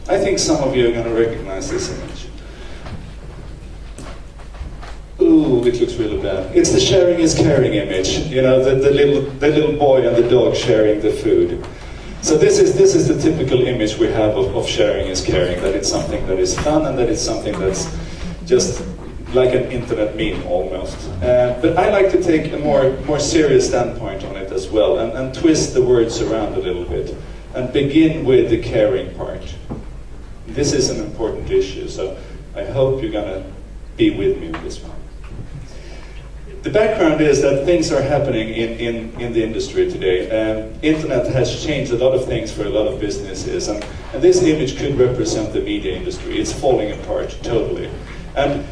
I think some of you are going to recognize this image. Ooh, it looks really bad. It's the sharing is caring image. You know, the little boy and the dog sharing the food. So this is the typical image we have of sharing is caring, that it's something that is fun and that it's something that's just like an internet meme almost. But I like to take a more serious standpoint on it as well and twist the words around a little bit and begin with the caring part. This is an important issue, so I hope you're going to be with me on this one. The background is that things are happening in the industry today. Internet has changed a lot of things for a lot of businesses, and this image could represent the media industry. It's falling apart totally. And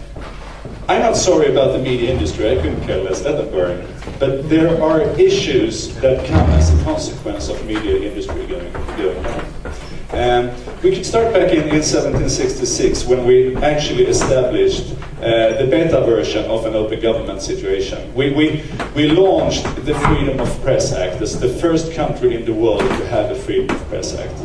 I'm not sorry about the media industry, I couldn't care less, let them burn. But there are issues that come as a consequence of media industry going down. We could start back in 1766 when we actually established the beta version of an open government situation. We launched the Freedom of Press Act as the first country in the world to have a Freedom of Press Act.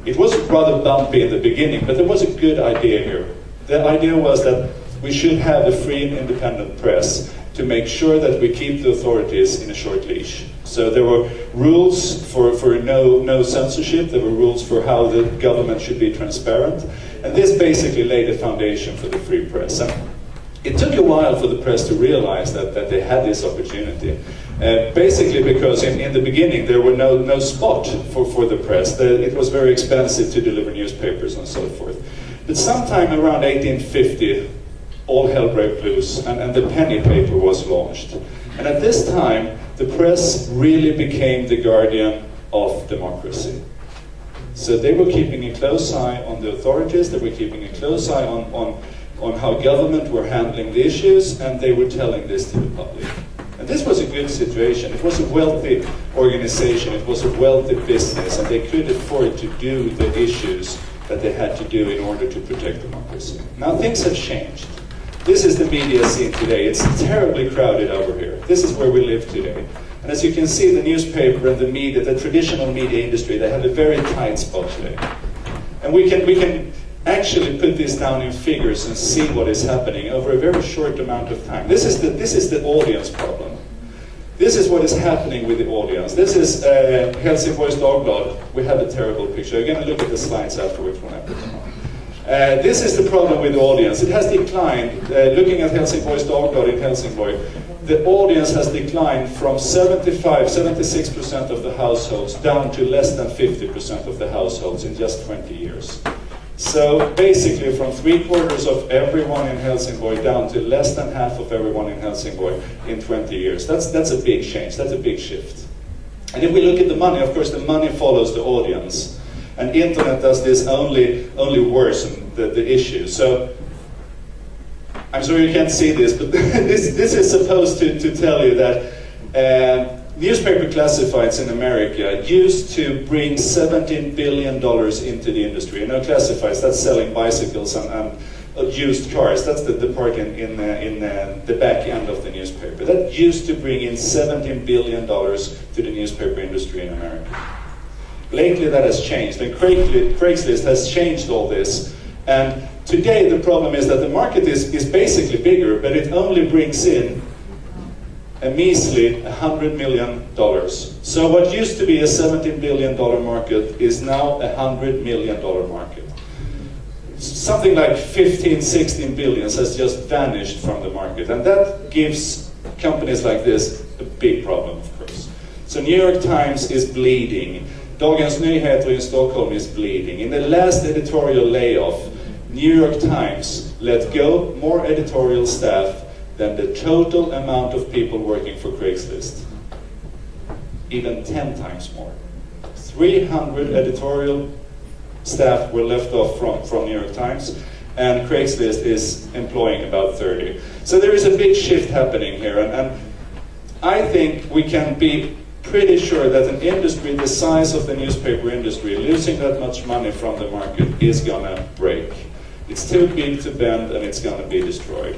It was rather bumpy in the beginning, but there was a good idea here. The idea was that we should have a free and independent press to make sure that we keep the authorities in a short leash. So there were rules for no censorship, there were rules for how the government should be transparent, and this basically laid a foundation for the free press. And it took a while for the press to realize that they had this opportunity. Basically because in the beginning there were no spot for the press. It was very expensive to deliver newspapers and so forth. But sometime around 1850, all hell broke loose, and the penny paper was launched. And at this time, the press really became the guardian of democracy. So they were keeping a close eye on the authorities, they were keeping a close eye on how government were handling the issues, and they were telling this to the public. And this was a good situation. It was a wealthy organization, it was a wealthy business, and they could afford to do the issues that they had to do in order to protect democracy. Now things have changed. This is the media scene today. It's terribly crowded over here. This is where we live today. And as you can see, the newspaper and the media, the traditional media industry, they have a very tight spot today. And we can actually put this down in figures and see what is happening over a very short amount of time. This is the audience problem. This is what is happening with the audience. This is Helsingborgs Dagblad. We have a terrible picture. You're going to look at the slides afterwards when I put them on. This is the problem with the audience. It has declined. Looking at Helsingborgs Dagblad in Helsingborg, the audience has declined from 76% of the households down to less than 50% of the households in just 20 years. So basically from 3/4 of everyone in Helsingborg down to less than half of everyone in Helsingborg in 20 years. That's a big change, that's a big shift. And if we look at the money, of course the money follows the audience. And internet does this only worsen the issue. So I'm sorry you can't see this, but this is supposed to tell you that newspaper classifieds in America used to bring $17 billion into the industry. You know, classifieds, that's selling bicycles and used cars. That's the part in the back end of the newspaper. That used to bring in $17 billion to the newspaper industry in America. Lately that has changed, and Craigslist has changed all this. And today the problem is that the market is basically bigger, but it only brings in a measly $100 million. So what used to be a $17 billion market is now a $100 million market. Something like 15-16 billions has just vanished from the market, and that gives companies like this a big problem, of course. So New York Times is bleeding. Dagens Nyheter in Stockholm is bleeding. In the last editorial layoff, New York Times let go more editorial staff than the total amount of people working for Craigslist. Even 10 times more. 300 editorial staff were left off from New York Times, and Craigslist is employing about 30. So there is a big shift happening here, and I think we can be pretty sure that an industry the size of the newspaper industry losing that much money from the market is gonna break. It's too big to bend and it's gonna be destroyed.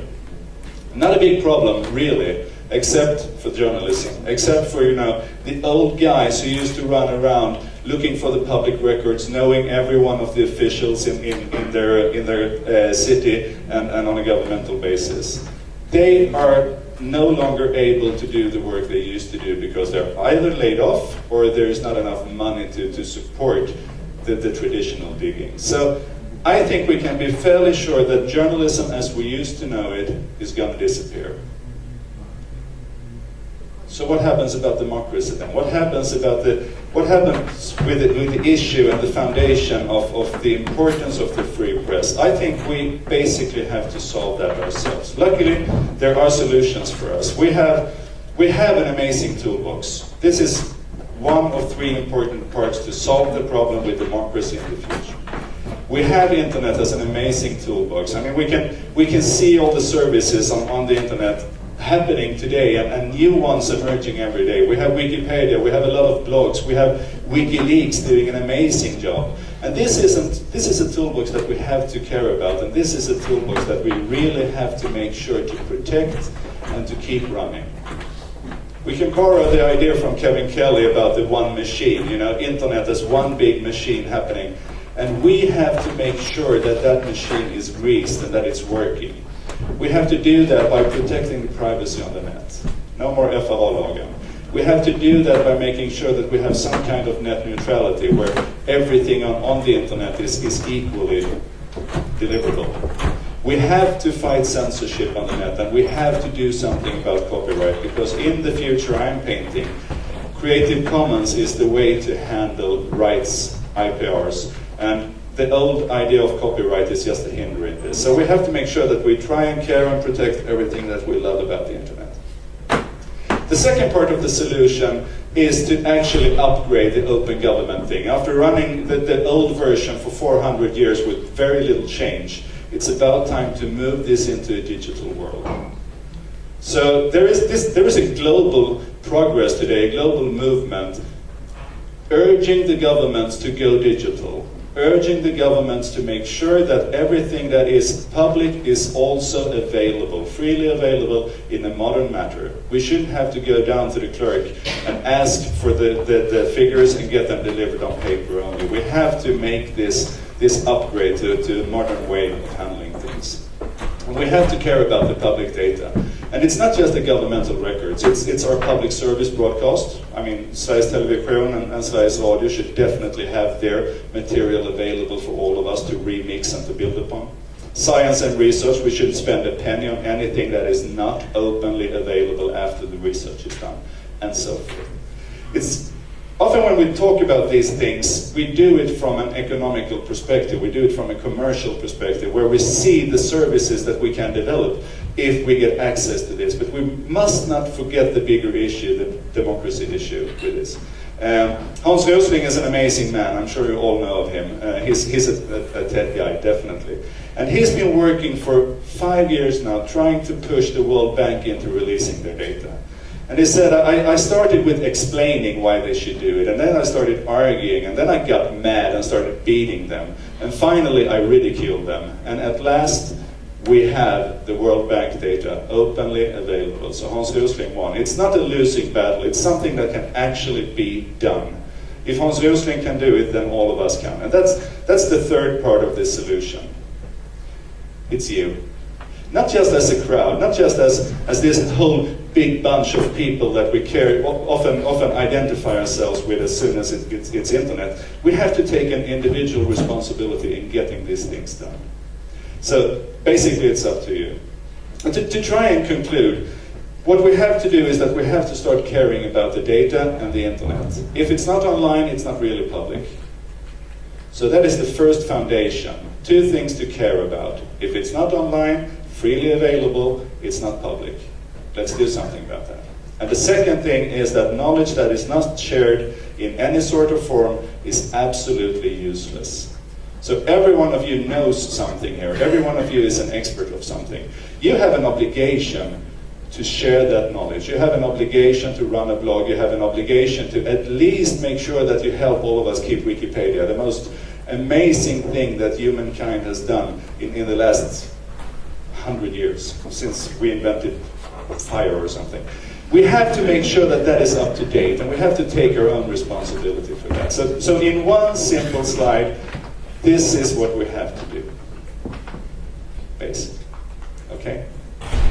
Not a big problem, really, except for journalism, except for, the old guys who used to run around looking for the public records, knowing every one of the officials in their city and on a governmental basis. They are no longer able to do the work they used to do because they're either laid off or there is not enough money to support the traditional digging. So I think we can be fairly sure that journalism as we used to know it is going to disappear. So what happens about democracy then? What happens with the issue and the foundation of the importance of the free press? I think we basically have to solve that ourselves. Luckily, there are solutions for us. We have an amazing toolbox. This is one of three important parts to solve the problem with democracy in the future. We have internet as an amazing toolbox. I mean, we can see all the services on the internet happening today and new ones emerging every day. We have Wikipedia, we have a lot of blogs, we have WikiLeaks doing an amazing job. And this is a toolbox that we have to care about, and this is a toolbox that we really have to make sure to protect and to keep running. We can borrow the idea from Kevin Kelly about the one machine, internet as one big machine happening. And we have to make sure that that machine is greased and that it's working. We have to do that by protecting the privacy on the net. No more FRA-lagen. We have to do that by making sure that we have some kind of net neutrality where everything on the internet is equally deliverable. We have to fight censorship on the net, and we have to do something about copyright, because in the future I'm painting, Creative Commons is the way to handle rights, IPRs, and the old idea of copyright is just a hindrance in this. So we have to make sure that we try and care and protect everything that we love about the internet. The second part of the solution is to actually upgrade the open government thing. After running the old version for 400 years with very little change, it's about time to move this into a digital world. So there is a global progress today, a global movement, urging the governments to go digital, urging the governments to make sure that everything that is public is also available, freely available in a modern manner. We shouldn't have to go down to the clerk and ask for the figures and get them delivered on paper only. We have to make this upgrade to a modern way of handling things. And we have to care about the public data. And it's not just the governmental records, it's our public service broadcast. I mean, Sveriges Television and Sveriges Radio should definitely have their material available for all of us to remix and to build upon. Science and research, we shouldn't spend a penny on anything that is not openly available after the research is done, and so forth. It's often when we talk about these things, we do it from an economical perspective, we do it from a commercial perspective, where we see the services that we can develop if we get access to this. But we must not forget the bigger issue, the democracy issue with this. Hans Rosling is an amazing man, I'm sure you all know of him. He's a TED guy, definitely. And he's been working for 5 years now, trying to push the World Bank into releasing their data. And he said, I started with explaining why they should do it, and then I started arguing, and then I got mad and started beating them. And finally I ridiculed them. And at last, we have the World Bank data openly available. So Hans Rosling won. It's not a losing battle, it's something that can actually be done. If Hans Rosling can do it, then all of us can. And that's the third part of this solution. It's you. Not just as a crowd, not just as this whole big bunch of people that we often identify ourselves with as soon as it's internet. We have to take an individual responsibility in getting these things done. So basically it's up to you. And to try and conclude, what we have to do is that we have to start caring about the data and the internet. If it's not online, it's not really public. So that is the first foundation. 2 things to care about. If it's not online, freely available, it's not public. Let's do something about that. And the second thing is that knowledge that is not shared in any sort of form is absolutely useless. So every one of you knows something here. Every one of you is an expert of something. You have an obligation to share that knowledge. You have an obligation to run a blog. You have an obligation to at least make sure that you help all of us keep Wikipedia, the most amazing thing that humankind has done in the last 100 years, since we invented fire or something. We have to make sure that that is up to date, and we have to take our own responsibility for that. So in one simple slide, this is what we have to do, basically. Okay?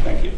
Thank you.